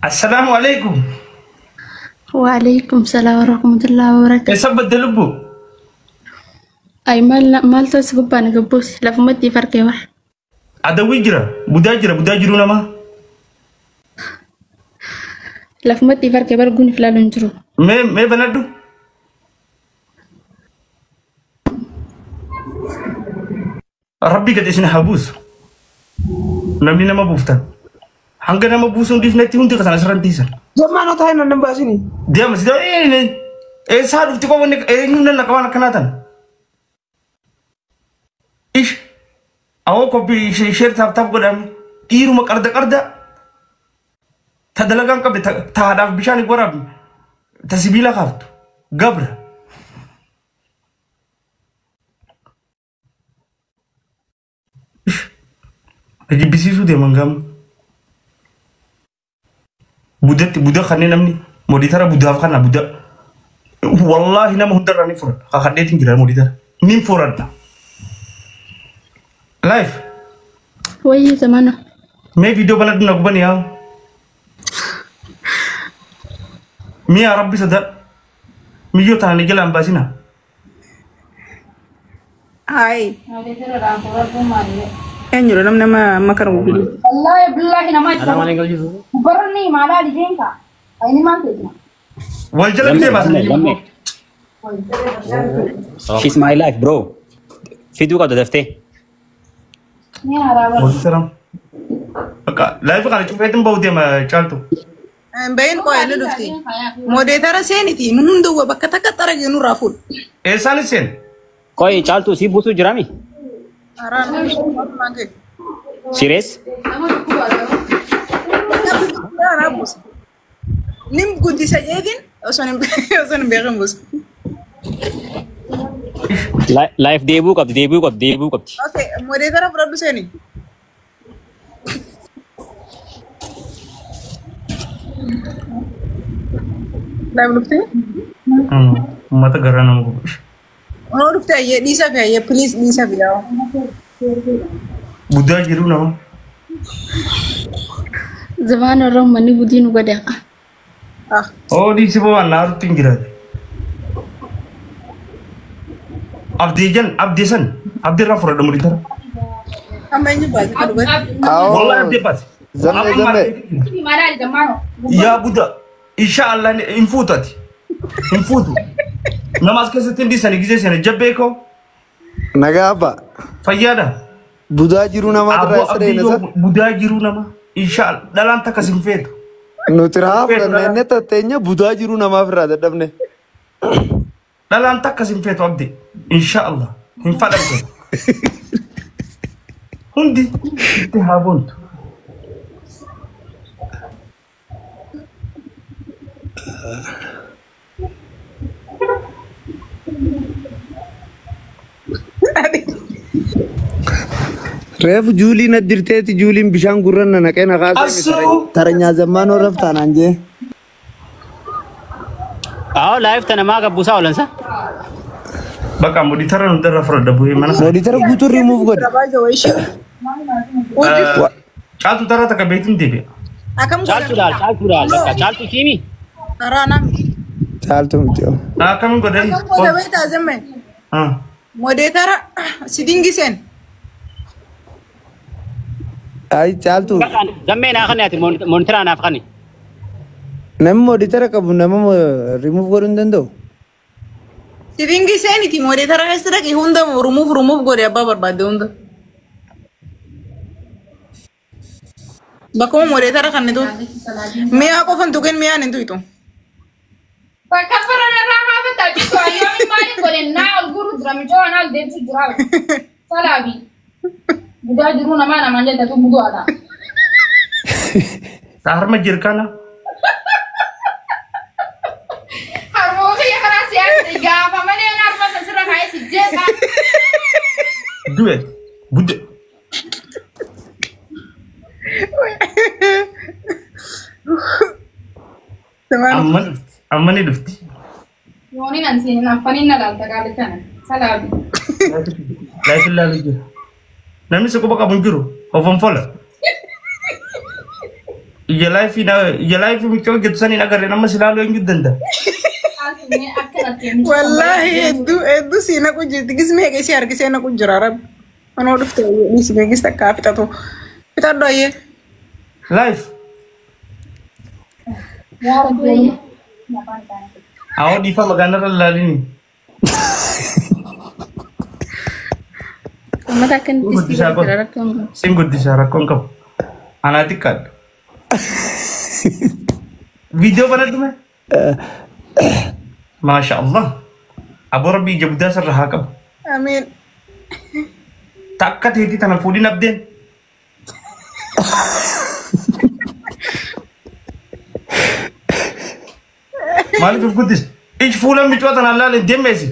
السلام عليكم. وعليكم السلام ورحمة الله وبركاته. يسبب دلبو. أي مال تسبب أنا قبوس لا فمتي فرق يور. ada wujra budajiru nama لا فمتي فرق يور قوني فلا لنجرو. me banadu rabbi gad isna habus namni nama bufta hanga nama busun difneti hundi kasana sarantisa زمان أطاين النباسيني. dia masih tahu ini saduf tiko woni nyunda na kawana kanatan ish awo kopi share tap godam kiru makarda tadalagan kabe ta hadaf bishani gorab tasibila khaftu gabra aji bisisu de mangam buda khane namni moditara buda khana buda wallahi nama hundar rani fur khade tingira moditara nim furada live وي زمانه. me video balad na kubani ya mi ya rabbi sada mi yo tani gela ambasina هاي. كان يقولون لما ما كانوا بيجي. والله بالله أنا ما أشوف. برني ما لا دينك. أيني ما تجينا. wal jalan de bas She's my life, bro. فيديو قاعد دفتي. يا رب. moditara aka live kana chufetum bawde ma chalto بين قايل لفتي. مودي ترى سينتي نون دوا بكتة كتر جنو رافول. esani sen कोई चाल तू सी बुसु जरामी. أرانا مش مانجي. Serious? أنا بوس. نيم قدي سجادين أصلا بيعم بوس. Life debut kab. أوكي مودي ترى برضو سيني. لا بلفتي؟ mata garana mo أنا بلفتي يا ديسا فيها يا بليز ديسا فيها. budajiru nama زمان الرم مني بدين وقدر. oh di sibo anar tingira abdisan abdi rafura da moditara أما إني بعد كده بس. wallahi abdi bas ما لا زمانه. ya buda inshallah infutati infutu namas kesetin di sani gize sani jabbeko Nagaba. fayyada Budajiru nama Abu terasa Abdi nasa. budajiru nama inshallah dalam takasim fetu Nutiraf dan neta tenya budajiru nama berada dabne. dalam takasim fetu abdi inshallah infadam ko hundi tihabuntu Ref Juli na dirte ti Juli bishan gurran na kaya nakasa Asu. taranya zaman orang tanan je. आओ लाइफ तना मागा बुसा वालन सा. baka moditara no dara fara dabu mana So di tara butuh remove god. Terbaik jauh isu. chatu tara taka betin debe Akam चाल तू डाल. चाल तू कीमी. Arana. Chal tum tio. kami godai Akam kau dah baik tak zaman. Mode tara sidingi sen. Ay chal tu. जम्मे ना खने आती मोनिटर ना फकानी. Nemo di tara kabu nemo remove gorun dendo. Sidingi sen itu mode tara ekstra ki hunda remove gore apa berbeda hunda. Bakom mode tara kan itu. Me aku fantukin me an itu. فكفر أنا راح أفتح جيتوا أيام ما نقول الناس الجرود رمي جوا ناس دير سجراوي. سلامي. بداجرونا ما أنا ما جت أتوب بدو هذا. tahar majirkana هرموخي خلاص يا سيجا فماني أنا أربع سنين هاي سجّة. duet bude Teman. amani dufti يوني نانسي نافنين نلال تقال كنا. سلامي. life la lagi nami seko baka bunjuru ofon fola ija life michoo getsan ina garre nama silalo en judanda wallahi eddu sina ku jirti gisme ke si argise na ku jira rab ano dufte ni si gista ka fitato fitado ye life Ya Rabbi. awo di fa magana lalini Mata kan pisi gara kan. singgut di syarat kongkap anatikat video pada tu meh Masya Allah Abu Rabbi jabda sarahakab amin takkat hiti tanah fudin abden Malik Kudus ich fulan michwa tanah lale dem mesi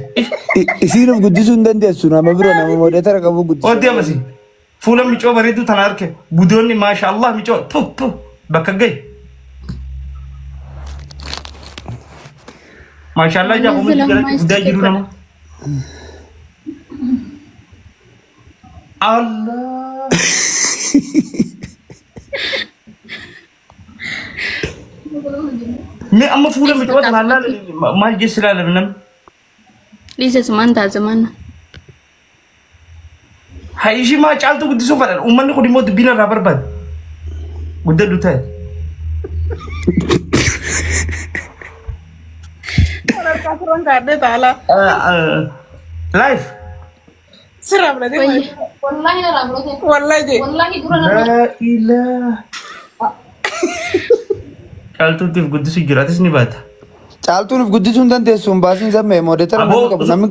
Isiinuf guddisuun dandeessu nama biroo nama moodetara qabu guddisuu. oh dia mesi fulan michwa bareedu tanah arke budonni Masya Allah michwa tu bakka gay Masya Allah jago udah jiru nama Allah Me amma fulan michwa tanah lale mal jesla lale Lisa semanta zaman. Haishi ma chaltu gudisu faran umman ko dimot bina rabar bad gudda dutai ora kasron kade tala live siram la de Wallahi na rabro te. wallahi de Wallahi dura na. la ilah chaltu tif gudisu gratis ni bata Caaltuunuf guddisuun dandeessuun baasiin sammee moodetara nama qabu namni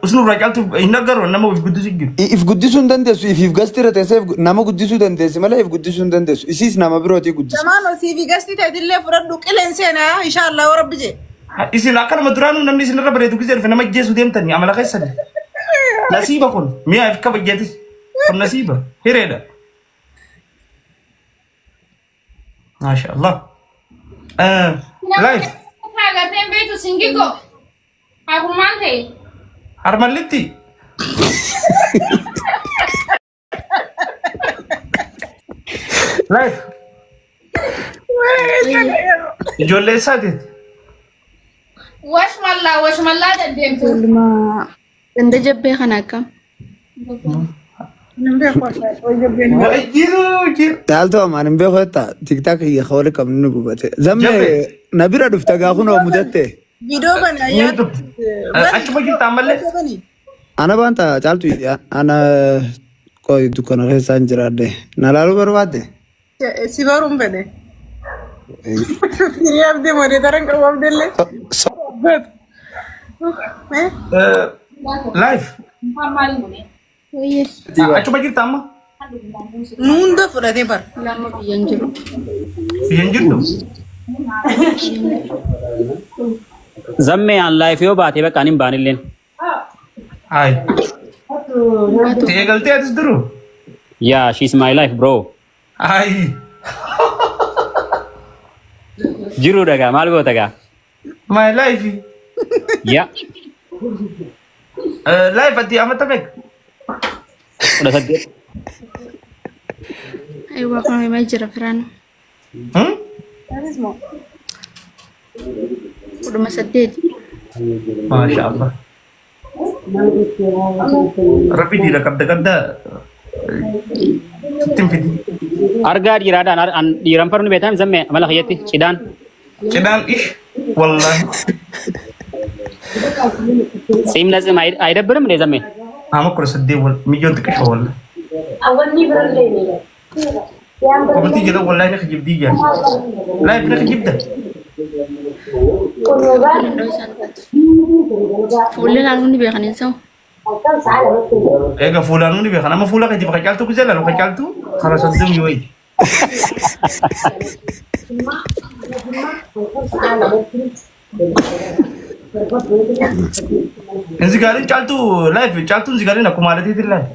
usnurra chaltu inagaro nama uf gudisu gir if guddisuun dandeessu if gastira teessee nama guddisuu dandeessi malee if guddisuun dandeessu isiis nama birootii guddisu. zamano CV gasti tadille furaddu qilensena inshallah rabbi je isin akkana maduranu namni isin rabare tu gizer nama jesu demtani amala khaysad nasiba kun miya if kabajetis kun nasiba hireda Masya Allah live Haga tembe tu singigo. Aku mante. Armaliti. Live. Ijoollee isaatiit. Wash malla da demtu. Ulma danda jabbe kana kam. nambe ko o jobben Jiru. Caaltuu amaan hin beeku jetta tiktaak hiyya hawle qabnu nu gubate. Zammee na bira dhufta gaafunoo mudatte. video ban ayat Achuma jirta ammallee. Ana baanta caaltuu ana qoy dukkana keessaan jiraadde na laaluu barbaadde. sibarum bede yabde moodetaran qabu abdelle Live. Mali mune. Oye, Achuma jirta amma. nunda fudate bar lama biyan jiru. Biyyan jirtu. Zamme aan life yoo baate bakka anin baanilleen. Hai. Ta'ee galtee atis duru. Yeah, she's my life bro. Hai. Jiru daga maal goota gaa. My life. Yeah. Live ati amata bek. 18. Ay wa kan may jira fran. Udah masa date. Masya Allah. Rapi diragam-dagam tim fidi. Argaa dhiiraadhaan dhiiran farni beekam zamme mala kiyyatti cidhaan. Cidaan ish wallahi. Siimna zima ayidabbirim ne zamme. Ama kura sadde wal milyon tikisha wallahi. Komati jira wallahi nak jibdi ya. Live nak jibda. Fulan anu ni bekan insau. Ega fulanu ni be kana ma fula ka jiba ka jaltu ku jala ka jaltu khara sadde yoy. Enzigarin jaltu live jaltu enzigarin aku malah titir live.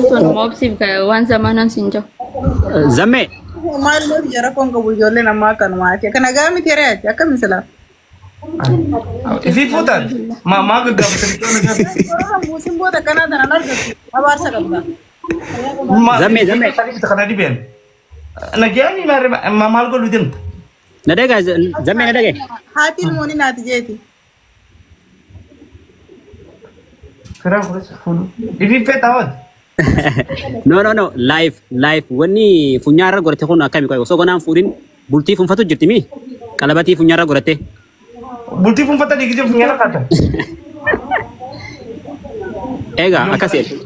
Tuan mau sih kayak wan zamanan sinjo. Zamme. mal mo jara kon ko bujolle na ma kan ma ke kana gami tere ya kam misala Ifi futan ma ga gab tani kana gab. musim bota kana da ranar da abar sa gaba Zamme, zamme. Tadi kita kena di ben. Nagiani ma mal go ludin. Nadaga zamme nadaga. Haati ilmooni naati jeeti. Kira kuris fulu. Ifi petawad. No. Live. Wani funyara gorate kun akami koy. So gonam furin bulti funfatu jirtimi. Kalabati funyara gorate. Bulti funfata digije funyara kata. Ega akase.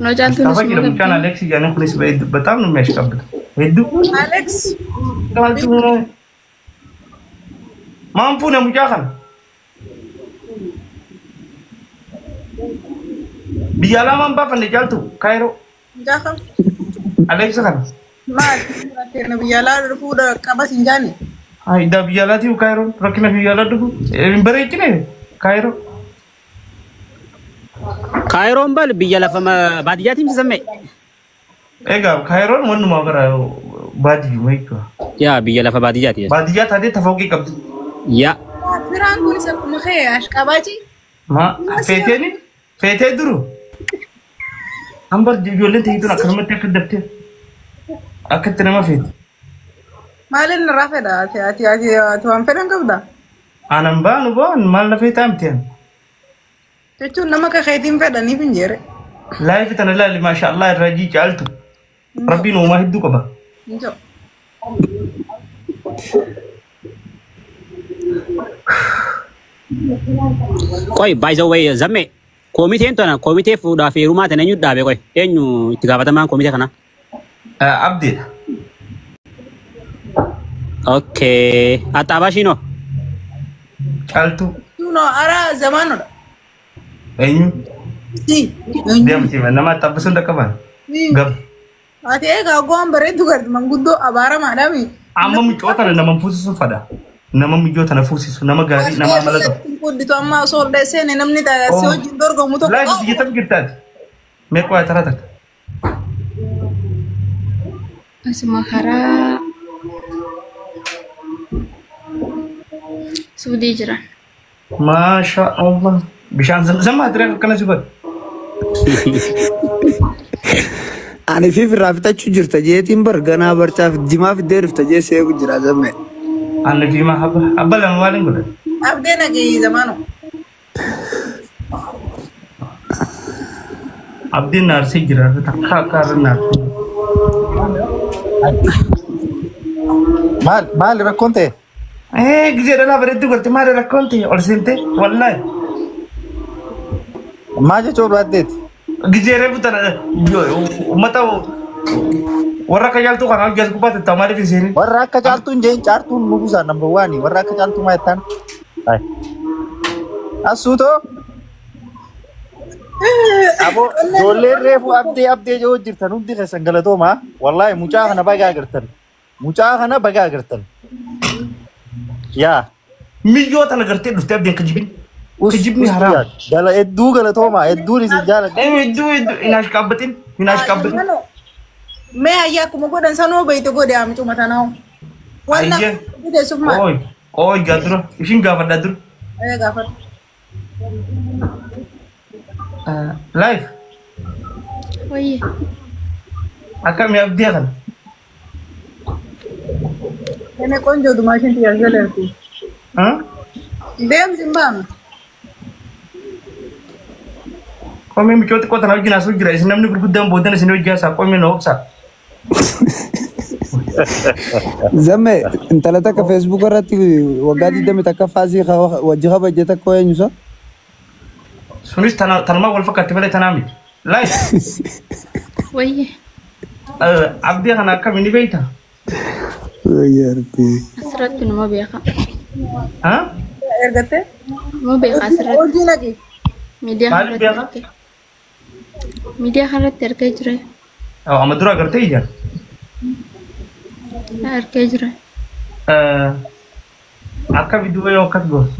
No jaltu Apa kira bukan Alex yang kuris betam no mesh kabel. Itu. Alex. Kalau tu mampu na mujakan. Biyala mampa pandai tu, Cairo. Jaakam. Alex kan. Maal. Tena biyala fuudha qaba sinjaani. Ay da biyala tiu Cairo. Rakina biyala tu. Bere kene Cairo. Kairon bal biya lafama badiyati mzamme. Ega Cairo mon magara badi maiko. Ya biya lafa badiyati. Badiya tadi tafauki kabdi. Ya. Firaan kun isa kuma khee ashqabaaji. Ma fete duru. Ambar jolle te ituna kalmat te kadabte. Akatina ma fete. Maalin rafeda ati waan fedhan qabda. Anamba no bon mal na fete amtian. Jechuun nama ka keetiin fedhaniif hin jeere. Live tana la masha Allah raji jaltu. Rabbi no ma hiddu kaba. Injo. Koy by the way zamme. Komite tona komite fuda fi ruma tana nyu dabe koy. Enyu tigabata man komite kana. Abdi. Okay. Atabashino. Jaltu. Tuno ara zamanoodha. Enyu. Si. Diam sih, nama tak pesan dah kapan? Gab. Ati egaa goon bareedu garti manguddoo abaaramaadhaami. Amma micoota na nama fuusisu fada. Nama mijoota na fuusisu, nama gaarii, nama malatu. Gudditu amma osoo ol dheesseen namni si wajjin dorgomu tokko. Laa biyya tam girtaati. Meeqa waa taraa takka. asuma karaa Suudii jiran. Masya Allah. Bishaan zamzama tiree akkana si godhe. Ani fi firraa fitachuu jirta jeetiin bar ganaa barchaaf jimaa fiddee dhufta jee seeku jira zamme. Anna fi ma abba lama waliin godhe. Abdee nagee zamaanu. Abdiin naarsee jira takka akka naarsee. Maal rakkoon ta'e? Gisee dhalaa bareedduu golte maali rakkoon ta'e ol seentee wallahi. Maal jechuun baaddeeti? Gisee reefu tana uummata warra akka jaaltuu kana hojjetu kubbaate ta'u maaliif hin seenin? Warra akka caaltuun jeen caartuun nugusaa number 1 warra akka caaltuu maa jettaan? Asuutoo? Abo ijoolleen reefu abdee yoo jirtan hundi keessan galatoomaa wallahi mucaa kana bagaa agartan. Mucaa kana bagaa agartan. Yaa. Milyoota na gartee dhuftee abdiin ka jibin. Ka jibni haraam. Gala hedduu galatoomaa hedduun isin jaalladha. Hedduu hinaash qaabbatin hinaash qaabbatin. Mee ayyaa akkuma godhan sanoo beeyte godhe haamicu matanaa. Wanna videessuuf maal? Ooy gaadura ishin gaafadhaa dura. Gaafadha. Live. Wayye. Akkami abdii kana. Ene konjo dumaashin tiyaasalerti. Deemsi hin baanu. Qomee micooti qotan wajjin asuu jira isin namni gurguddaan boodan isin hojjaa isaa qomee na obsa. Zamme intala takka Facebook irratti waggaa 20 takka faasii wajji kabajje takka eenyusa? Sunis tanuma wal fakkaatti malee tanaa miti. Live. Wayye. Abdii kana akkami ni beeyta? Yarbi. Asirratti nama beeka. Ergattee? Nama beeka asirratti. Hojii naqi. Miidiyaa Maaliif beeka? kanarratti. Miidiyaa kanarratti argaa jira. Amma dura agartee ijaan. Argaa jira. Akka viidiyoo yoo akkas goos.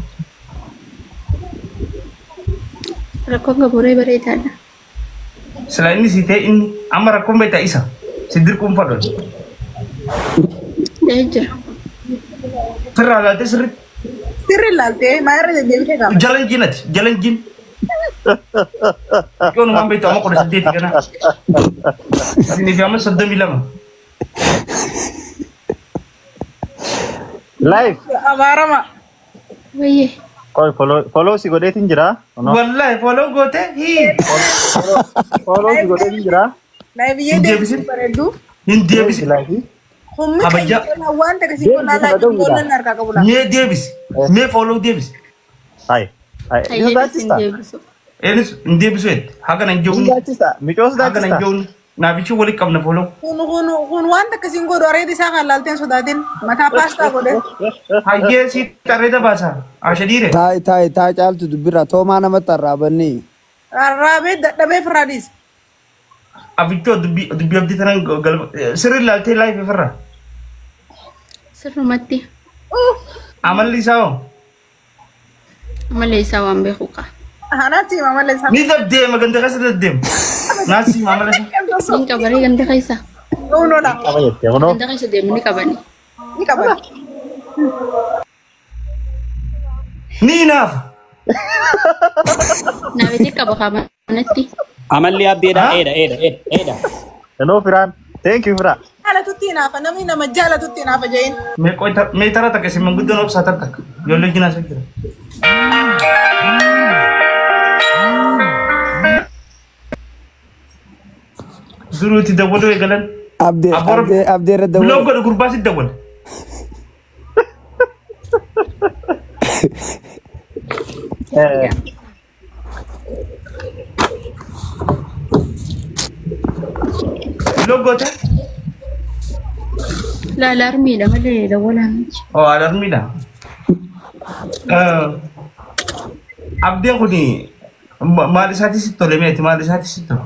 Rakkoon gaboree bareedaadha. Sila inni si ta'e inni amma rakkoon beektaa isa. Si dirquun fadhoon. Dee jira. Firraa laaltee sirriitti. Sirri laaltee maa irra jajjabitee gaafa. Jalan jinati jalan jin. Kau nama itu amak udah sedih kan? Ini kami sedih bilang. Live. Amara ma. Wayye. Koi follow si godetin jira. Wallahi follow gote hi. Follow si godetin jira. Na biye India de bisa. baredu. India bisa. Lagi. Hummi Abaya. kan wanta kasi ko na like ko na narka ka bula. Me dia bisa. Me follow dia bisa. Hai. Hai. Ini Ayye datista. bisin Eles India bisa. Haga nang jauh. Ini datista. Mikos Haga nang datista. jauh. Na bicu wali kam na follow. Kun wanta kasi ko do are di sa kalalten sudatin. Mata pasta ko de. Haye si tareda bahasa. Ashadire. Tai caaltu dubbira toomaa namatti arraabanni. Rabe da be fradis. Abicco dubi abdi tanang gal sirri lalte live ferra. sirrumatti Amal li sao. malee isaa waan beeku ka Hanati mama le sa. Ni dabde maganda kasi dabde. Nasi mama le. niin qabaree ganda keessa Uno na. Apa ya? Yang mana? ganda keessa deemu ni qabani Ni ka ba? Ni naf. naawiti qaba qabanatti Amalli abdeedha eeda. Hello Firan. Thank you Firan. Ala tutti na fa nami na majala tutti na fa jain. Me tara tak kasi manguddo no sa tak. Yolo gina sa kira. Dulu tidak boleh galan. Abdee irra Belum dawwal. kau gurbasi dawal. Belum kau cak? laalarmiidha malee dawwalaan miti Oh, alarmi dah. Abdi aku ni mali sati situ lemah itu mali sati situ.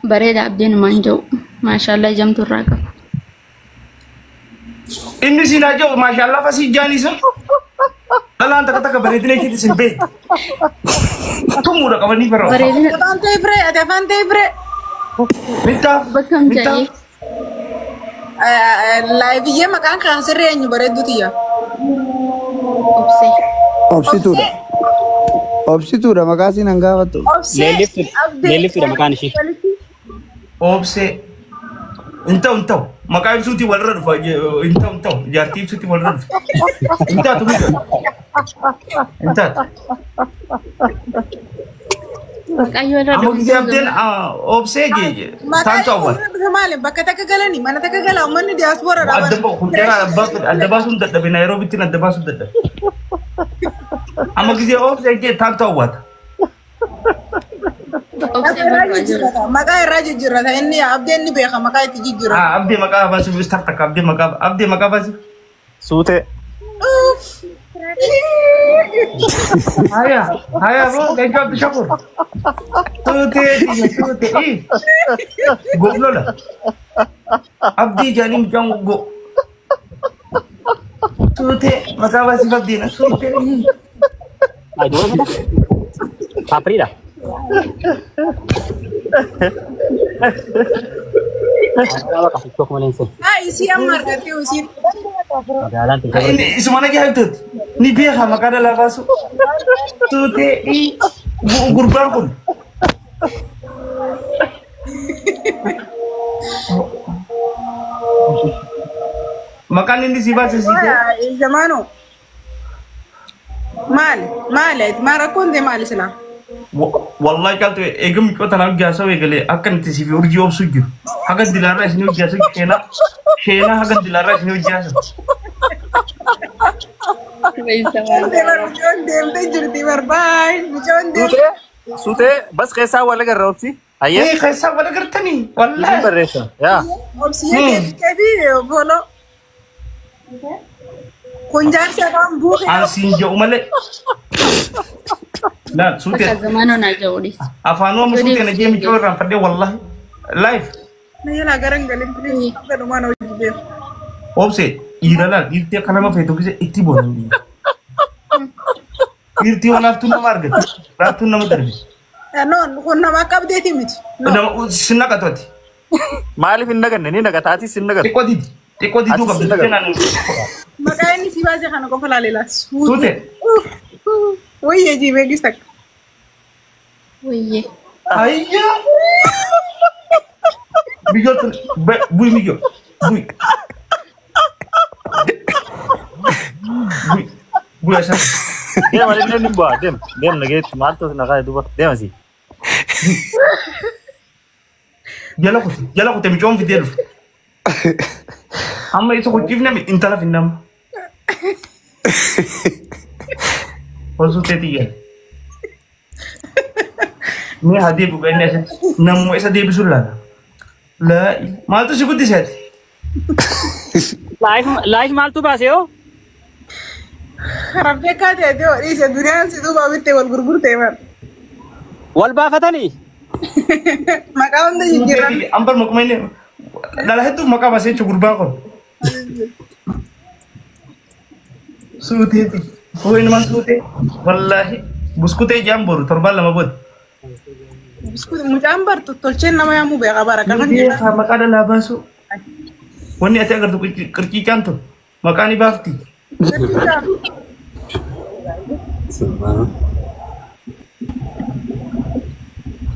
bareeda abdiin maan jiru maashaallah jamtu irraa qaba Ini sih aja, masya Allah pasti jani sih. Kalau anda kata kabar itu kita sempit. Tunggu dah kawan ni baru. bareedina Ate fante bre. Minta, bakkam jaayee Live ye makan kan sirre nyu bare dutiya. obsee Obsituudha maqaa siin hangaafattu. Leelliftuudha maqaan ishee. Obse. Entau. Maka itu suti walrad fa entau. Jati suti walrad. Entah tu betul. Entah. Waaqayyo irra Amu kita abden obse je. Tanto awal. Male bakka galani mana gala ummanni diaspora da Ada bau kuntera ada basun dah di Nairobi tin ada basun dah. Amu kita obse je tanto awal. obsee barbaadu maka raji jirata inni abden ni be maka ti jira. Abdi maka basu start tak abdi maka basu. Sute. Haya bro, kayak abdi syukur. Tute. Goblo lah. Abdi jadi macam go. Tute, maka basu abdi na tute. Ay, doon mo ba? Papri dah. Apa kasih cok Malaysia? Isi amar gati usi. Jalan tiga. Ini semua lagi itu. Ni biar maka ada lah basu. Tute gurban pun. Makan ini sih basu sih. Zamano. Mara kunde mal sila. Wallahi kalau tu egam ikut tanam jasa egale akan tisifi urji opsuju. Akan dilarang sini jasa kena akan dilarang sini jasa. Dem te jurti bye. Sute. Bas कैसा वाला कर रहा हूँ सी? आइए. Kaisa wala kerta ni. Ini Wallahi. berresa. Ya. Opsi ke bolo. Kunjar sa kam buhe. Ansin jauh male. Nah, akka sute. zamaanoo naa ja'uudhis Afanu amu sute na jemi jauh ram pada wallahi. Live. Na yala garang galim please. Ka mana ujibe. Opse. Ira lah. Irti akan nama fetu kise iti boleh. Irti wana tu nama arget. Ratu nama terbi. Non kun na makabde timit. Nama sinna katoti. Maali finna ganne ni naga taati sinna gan. Tekodidi. Xiqqoo diiduu qabdi kennaan. Maqaa inni si baasee kana qofa laalela. Suute. Wayye jibeegis takka. Wayye. Ayyaa. Biyyoota bu'i miyyoo bu'i. Bu'i ashaa. Deema inni bu'aa deem nageetti maaltu na kaa'e duuba deema si. Jala kute micoon fidee dhufe. Amma isa hojjiifname intala finnama. Osoo teetii yaala. Mee haa deebi'u inni asitti namuma isa deebisuu laala. Maaltu si guddiseeti? Live maaltu baase yoo? Rabbee kaatee yoo dhiise duniyaan si duuba bittee wal gurgurtee maal. Wal baafatanii? Maqaa hunda jijjiirran. Ambar maquma inni dhala hedduuf maqaa baasee jechuun gurbaan kun. Suuteeti. Ho'i nama suutee wallaahi buskutee ijaan boru torbaan lama booda. Mucaan bartu tolcheen nama yaamuu beekaa bara kan Dia maqaa dhalaa baasu. Wanni ati agartu qirciicaan tun maqaa ni baafti.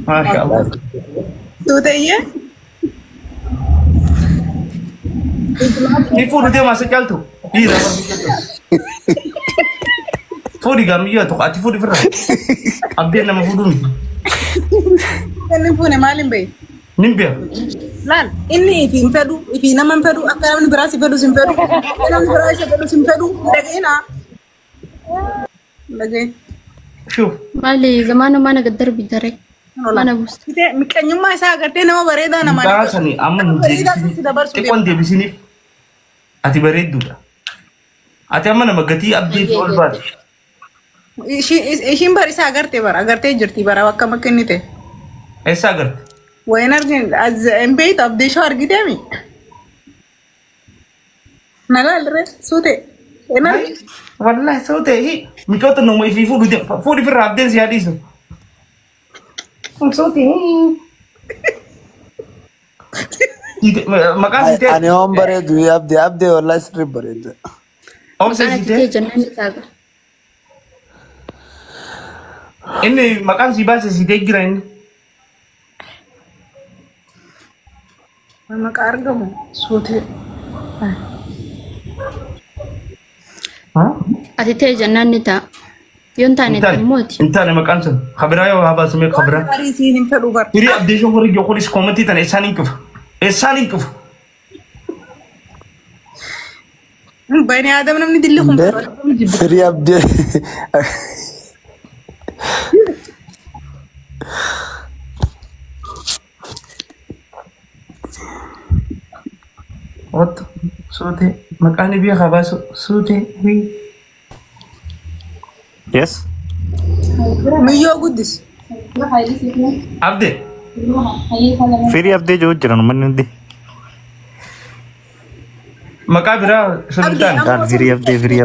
Masha Allah. Tuutee Ni fuudhu deemaa isa caaltu. Dhiira fuudhi gaamiyyaa tokko ati fuudhi firra. Abdeen nama fuudhu miti. inni fuune maaliin bahe? Nin beeku. Laal inni ifi hin fedhu ifi nama hin fedhu akka namni biraa si fedhu si hin fedhu namni biraa si fedhu si hin fedhu dhaga'ina. Dhaga'in. Shuf. Maali zamana mana gaddar bidare. Mana busta. Miqanyummaa isaa agartee nama bareedaa nama. Baasanii amma nu deebisiniif. Xiqqoon deebisiniif. Ati bareedduudha. Ati amma nama gatii abdii ol baate. Ishiin bari isaa agartee bara agartee jirti bara akka makka inni ta'e. Eessa agarte? Wayin argin hin beeytu abdii ishoo argiteemi. Nagaalre suute. Hin argin. Wallahi suute micoota nama ifii fuudhi firra abdeen si yaadisu. Suute. Maqaan si ta'e. Ani hoon bareedu abdee wallahi sirrii bareedu. Oomishee si Ana ta'e. jannaan isaaga. Inni maqaan si baase si ta'e jira inni. Maqaa argamu suute. Ati ta'e jannaan ni ta'a. Yoon taane immooti. Intaane maqaan sun kabiraa yoo haa baasumee kabiraa. Barii siin hin fedhu bara. Hiri abdeeshoon warri jokolis koomantii tana eessaan hin cufa. Eessaan hin cufa. Bani Adam namni dilli kun Firii abdee. Otto suute maqaan biyya haa baasu suute. Yes. miyyoo guddis. Abdee. Firii abdee jiru jiran manni hundi. Maqaa biraa sultaan. Kan firii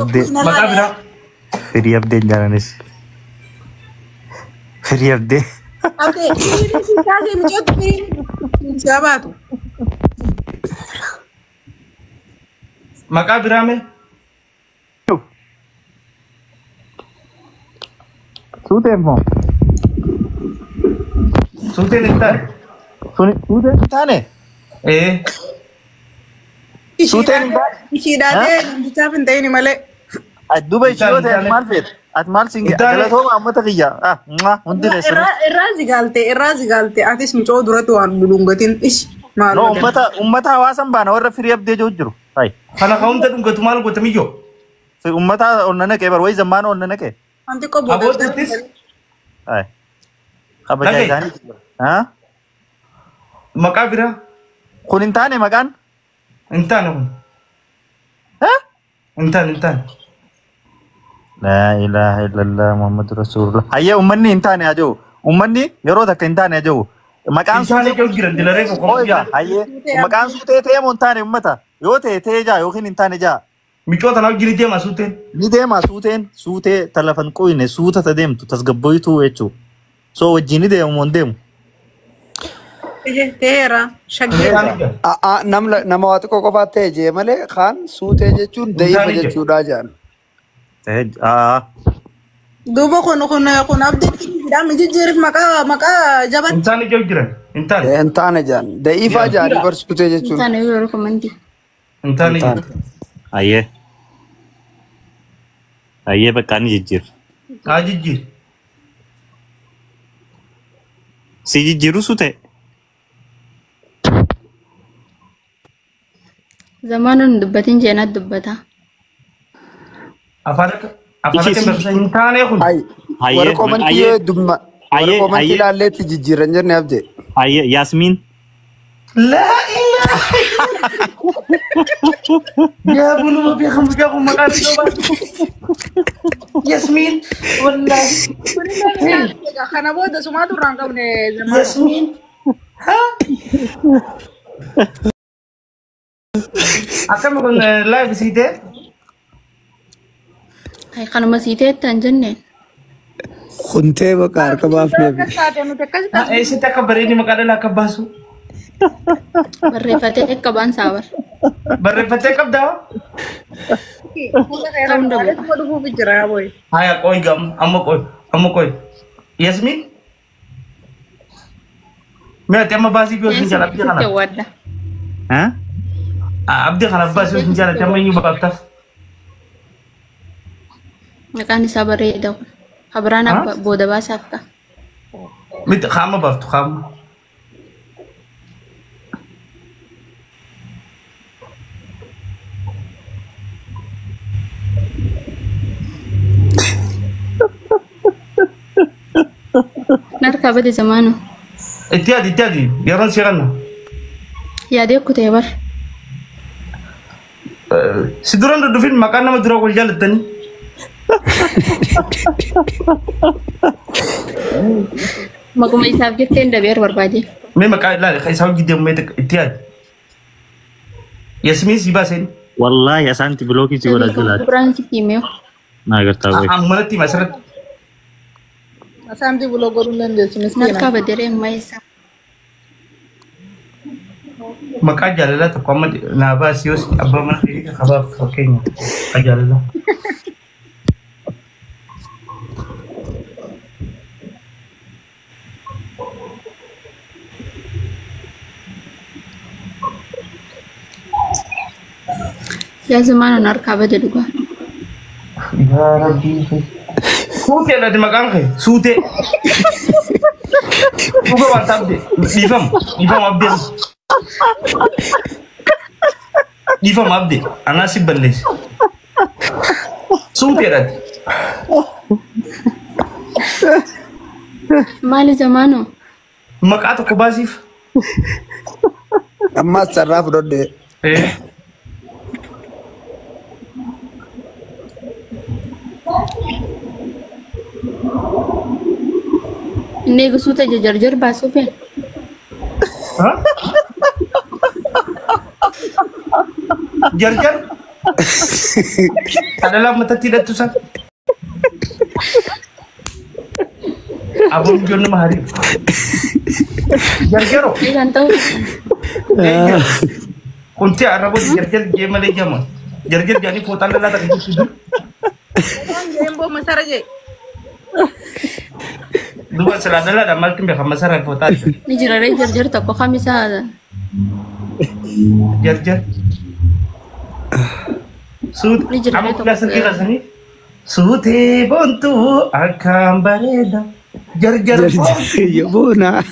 abdee. Maqaa biraa. Firii abdee jaalanis. Firii abdee. Abdee kaasee micoota firii siyabaatu. Maqaa biraa mee? Suuteen moo? Suuteen hin taane. Suuteen hin taane? Suuteen hin taane? Ishiidhaatee bichaaf hin ta'ini malee. Duuba ishii yoo ta'e maal feet? Ati maal singe? Galatooma ammata kiyya. Hundi reessinu. Irraa zigaalte atis micoo duratti waan dhudhungatiin ishi maal No, ummata hawaasan baana warra firii abdee jiru jiru. Kana ka hunda dhungatu maal goota miyyoo? Ummata onna naqee bar wayi zammaana onna naqee. Wanti qobbo Aboottis Kabajaa isaanii. maqaa biraa Kun hin taane maqaan? hin taane kun. Hin taane. La ilaha illallah Muhammadu Rasulullah. Hayyee ummanni hin taane haa jiru. Ummanni yeroo takka hin taane haa jiru. Maqaan Isaanii yoo jiran dilaree tokko Oiga, hayyee maqaan suutee ta'ee moo hin taane ummata? Yoo ta'e ta'ee jaa yookiin hin taane jaa. micoota naaf jiri deemaa suuteen. Ni deema suuteen suutee talafan qoyne suuta ta deemtu tasgabboytuu jechuudha. So wajjin ni deemu moo hin deemu? Teera shaggeera. Nama waa xiqqoo qofaa ta'e jee malee kaan suutee jechuun da'iifa jechuudha jaan. Duuba kun abdii jijjiirif maqaa jaban. Intaani ijoo jiran. Intaani. Hin taane jaan. Da'iifaa jaanii bar suutee jechuun. Intaan yoo rekomantii. Intaani ijoo. Ayyee. Ayyee bakka ni jijjiir. Haa jijjiir. Si jijjiiru sute. Zamaanun dubbatiin jeenat dubbata. Afaan akka beeksisa hin taane kun. Warra komantii dumma. Warra komantii ilaalleetti jijjiiran jenne abdee. Ayyee Yasmiin. Laa ilaaha. Yaa buluma beekamu yaa kun maqaan isaa baatu. Yasmiin. Wallaahi. Kana booda sumaatu irraan qabne zamaan. Yasmiin. Akkam kun live siitee? Ay kanuma siiteettan jenneen. Kuntee bakka harka baafneef. Eessitti akka bareedni maqaa dhalaa akka baasu? Barreeffatee akka baan saabar. Barreeffatee qabdaa? Haya qoy gam amma qoy. Yasmin? Mee ati amma baasii fi hojiin jala abdii kana? Wadda. Abdii kana baasii hojiin jala amma eenyu baqaqtaaf? Maqaan isaa bareeda. Habiraan booda baasaaf ka. Miti qaama baaftu qaama. Narkaa bade zamaanu. Itti yaadi yeroon si qanna. Yaadee kutee bar. Si duraan dudufin maqaan nama dura wal jaalattanii. Maquma isaaf jettee dabeer barbaade. Mee maqaa ilaali isaa hojii deemu itti yaadi. Yasmiin si baaseen. Wallahi asaanti bilookii si godha jalaati. Biraan si kiimee. Naa gartaa wayi. Ammalatti hima asirratti. Asaanti buloo godhuu dandeessu miskiina. Narkaa baderee amma isaa. Maqaa jaalalaa tokko amma naa baasii yoo abbaa mana keenya qabaaf fakkeenya maqaa jaalalaa. Yaa zamaanu narkaa bade dhugaa. Yaa Rabbii. Suutee dha maqaan kee suutee. Dhuga waan taabde dhiifama abdee. Dhiifama abdee anaa si balleesse. Suutee dha. Maali zamaanu? Maqaa tokko baasiif. Ammas sarraa fudhadhee. Inni eegsuuta jarjar baasuuf yaa. Jarjar? Adalah matatti hidhattu san. Abang John nama hari. Jarjaro. Kan tahu. Kunci Arab jarjar dia malah jaman. Jarjar jadi foto adalah tak itu. Gembo masara je. Dua seladalah ada malkin be kamasara foto. Ni jirare jarjar tak kok kami salah. Jarjar. Sud, kamu sudah sedih rasanya? Sute bontu akan bereda. Jarjar. Ya buna.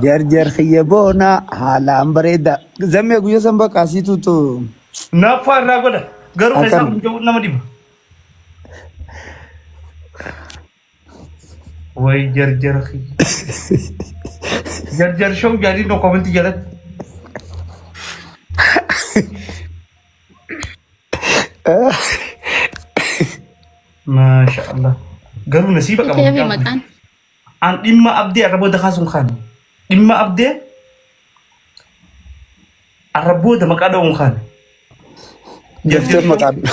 Jarjar khiyabona halam bereda. Zamnya gue sampai kasih tuh. Nafar ragu dah. Garu saya jauh nama dia. Woi jarjar khi. Jarjar show jadi no comment jalan. Masya Allah. Garu nasib kamu. Kita makan. An imma abdi arabu dah kasung khan. Imma abdi arabu dah makada khan. Jarjar makan.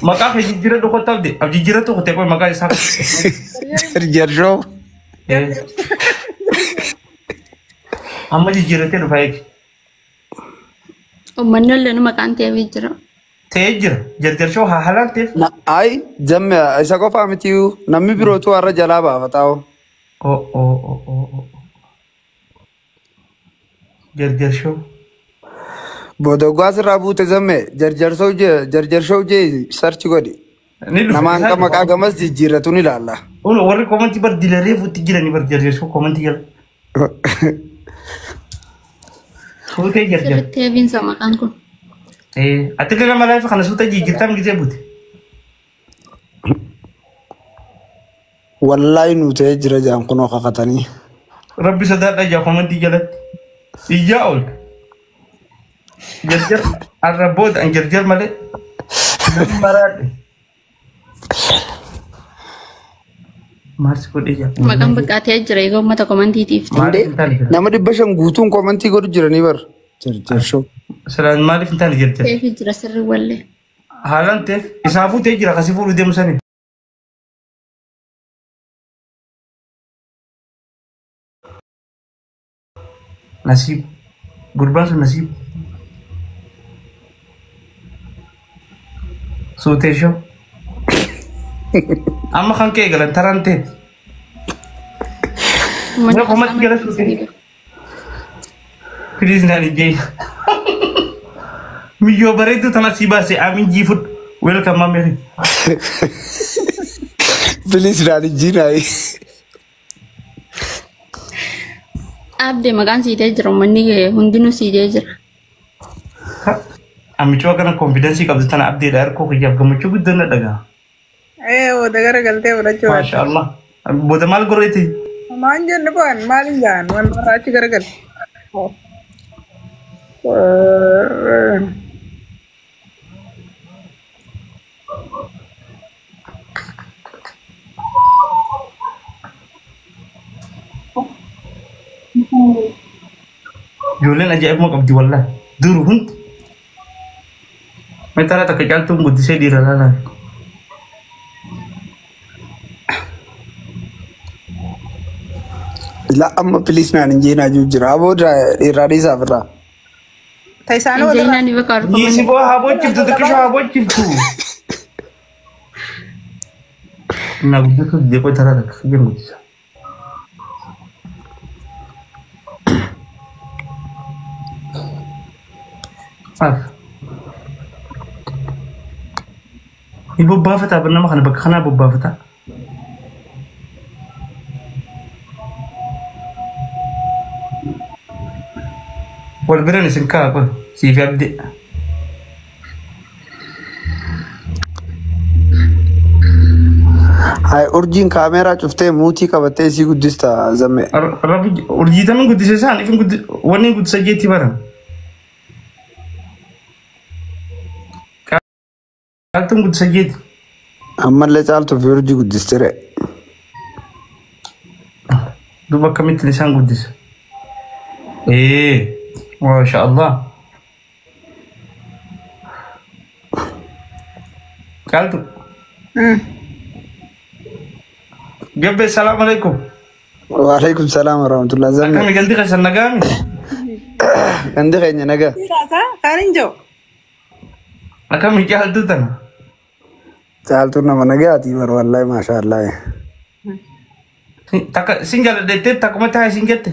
Maqaa kee jijjiirra dhukkoo ta'u ab jijjiirra tokko ta'e qoy maqaa isaa. Jarjarshoo. Amma jijjiirratee dhufa eegi. Uummanni ollee maqaan ta'eef jira. Ta'ee jira jarjarshoo haa haalaan ta'eef. Ay jamme isa qofaa miti namni birootu warra jalaa baafataa. Jarjarshoo. Boodoggaas irraa buute jamme jarjarshoo jee sarchi godhi. Namaan kan maqaa gamas jijjiirratu ni ilaalla. Warri komantii bar dilaree fuutti jiranii bar jarjarshoo komantii jala. Suutee jarjar. Sirriitti eebiinsa maqaan kun. Ati kana malaa kana suuta jijjiirtaa migisee buute. Wallaahi nuutee jira jaan kunoo kakatanii. Rabbi sodaadha ijaa komantii jalatti. Ijaa ol. Jarjar arraboota an jarjar malee. Namni maraadhe. Maarsi godhee jira. Maqaan buqqaatee jira egaa uummata komantiitiif. Nama 500 guutuun komantii godhu jiranii bar. Jarjarshoo. Salaan maaliif hin taane jarjar? Ta'eef jira sirri wallee. Haalaan ta'eef isaafuu ta'ee jira kasii fuudhu deemu sanii. Nasiib. Gurbaan sun nasiib. Suuteeshoo. Amma kan kee galan taraan ta'e. Mana komantii jala suutee. Please naan ijee. Miyyoo bareedduu tana si baase aamin jiifudhu. Welcome mamere. Please naan ijjiinaayi. Abdee maqaan siitee jira uummanni hundinuu siitee jira. Amichoo kana konfidensii qabdu tana abdeedha harkoo kiyyaaf gammachuu guddaan na dhagaa. Wada gara galtee fudhachuu. Masha Allah. Booda maal gorreeti? Maan jennu kun maal hin jaan wantoota achi gara galte. Ijoolleen ajaa'ibuma qabdi wallaahi. Duru hundi. Meetara takka caaltuun guddisee dhiira laalaa. La amma please naan injiinaa jira. Abooda irraa dhiisaaf irraa. Taisaanuu Injeenaa ni bakka argamu. Yiisi boo haa bochiftu xiqqishoo haa bochiftu. Na guddisuu deeqoo taraa takka jiru guddisa. Ni bobbaafata nama kana bakka kanaa bobbaafata. Wal biran isin kaa kun siif abdi. Hai urjiin kaameeraa cuftee muutii qabattee isii guddista zamme. Urjii tamin guddise isaan ifin wanni guddisa jeetti baran. Caaltuun guddisa jeetti. Ammallee caaltuu fi urjii guddistere. Duuba akkamittiin isaan guddisa. Masha Allah. Caaltu. Gabbe salaam alaikum. Waalaikum salaam warahmatullah zamme. Akkami ganti keessan nagaami? Ganti keenya nagaa. Kaan hin jiru. Akkami caaltuu tana? Caaltuun nama nagaati bar wallahi masha Allah. Takka sin jaaladhettee takkuma taa'e sin jette?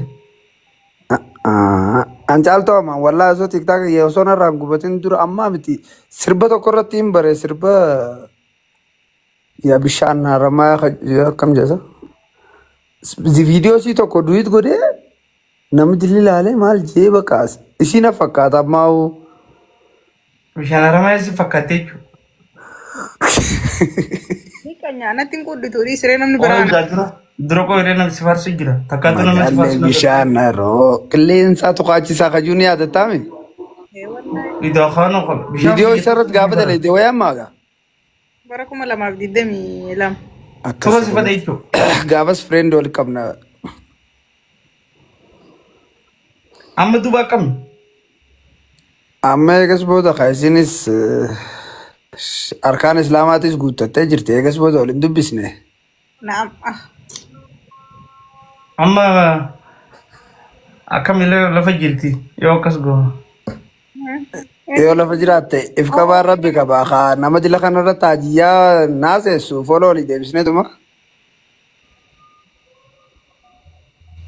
An caaltuu amma wallahi osoo tiktaaka osoo narraan gubatin dura ammaa miti sirba tokko irratti hin bare sirba yaa bishaan haramaa akkam jedhasa. Viidiyoo isii tokko duwit godhee namni dilli ilaalee maal jee bakka isiin fakkaata ammaa Bishaan haramaa isin fakkaattee jechuudha. Nyaanatti hin qudditu siree namni biraan. Dura koo hiree namni si farsu jira. Takkaatu namni si farsu. bishaan haroo qilleensa tuqaachisaa kajuun yaadataame. Iddoo afaan oqol. Viidiyoo isarratti gaafa dalagde wayaan maaga. Bara 2022. Tuba si fada jechuudha. Gaafas friend wal qabna. Amma duba akkami? Amma eegas booda ka isinis Arkaan Islaamaatis guuttattee jirti. Eegas booda waliin dubbisne. Naam. Amma akkamilee lafa jirti yoo akkas goona. Yoo lafa jiraatte if qabaan rabbi qabaa. Haa nama dila kanarratti haajiyyaa naaseessu foloo olii deebisneetuma.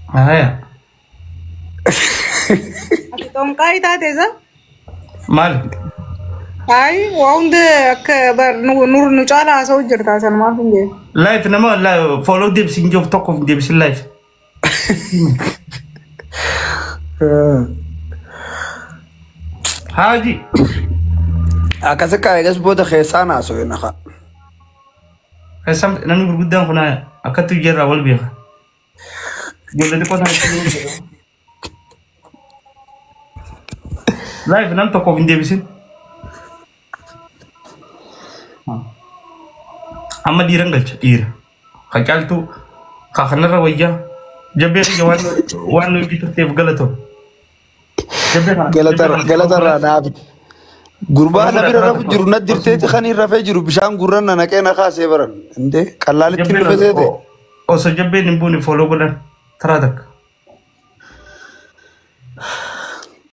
Haya. Ati tonqaa itaateesa? Maali? Ay, waa hundi akka nu caalaa haasa'u jirta sanumaaf hin beeku. Live nama follow deebisin joof tokkoof deebisin live. Haaji. Akkas akka eegas booda keessaa naasoo naqa. Keessam namni gurguddaan kun akkatti jirraa wal beeka. Ijoollee qotaan live nam tokkoof hin deebisin. Amma dhiiran galcha dhiira. Qacaaltuu kanarra wayyaa jabbeen ija waan nuyi bitatteef galatoo. Galatarraa naafi. Gurbaa na bira rafu jiru na dirteeti kan hin rafee jiru bishaan gurran na naqee na kaasee baran. Indee qallaalitti dhufe seete. Osoo jabbeen hin buune foloo godhan taraa takka.